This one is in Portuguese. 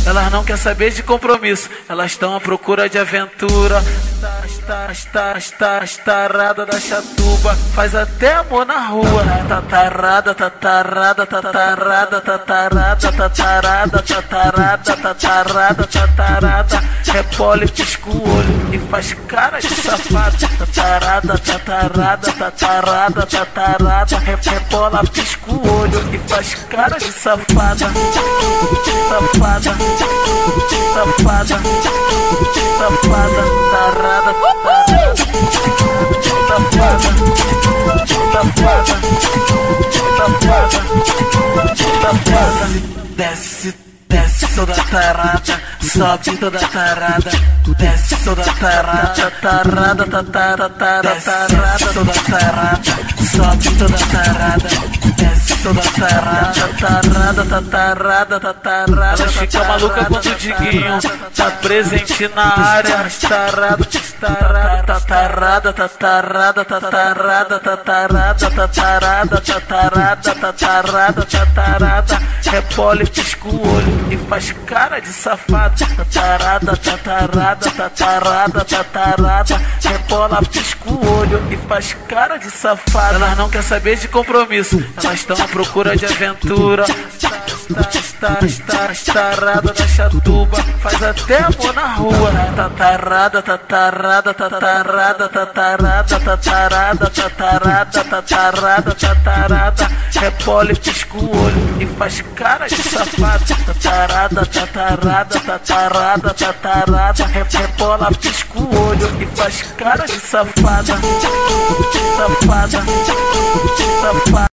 Elas não quer saber de compromisso, elas estão à procura de aventura. As taradas da chatuba faz até amor na rua. Tatarada, tatarada, tatarada, tatarada, tatarada, tatarada, tatarada, tatarada. Repole, pisca o olho e faz cara de safado. Tatarada, tatarada, tatarada, tatarada. Repola, pisca o olho e faz cara de safada. Safada, safada, safada, tarada, safada, safada, safada. Desce, desce toda tarada, sobe toda tarada, desce toda tarada, tarada, tarada, tarada, toda tarada, sobe toda tarada, desce toda tarada, tarada, tarada, tarada. Ela fica maluca quando o Diguinho tá presente na área. Tarada, tarada, tarada, tarada, tarada, tarada, tarada, tarada, tarada, tarada. Repole, pisca o olho e faz cara de safado. Tatarada, tatarada, tatarada, tatarada. Rebola, pisca o olho e faz cara de safado. Elas não quer saber de compromisso, elas estão à procura de aventura. Tarada da chatuba faz até amor na rua. Tatarada, tatarada, tatarada, tatarada, tatarada, tatarada, tatarada, tatarada. Repole, pisca o olho e faz cara de safado. Tatarada, tatarada, tatarada, tatarada. Rebola, pisca o olho e faz cara de safada. Safada, safada.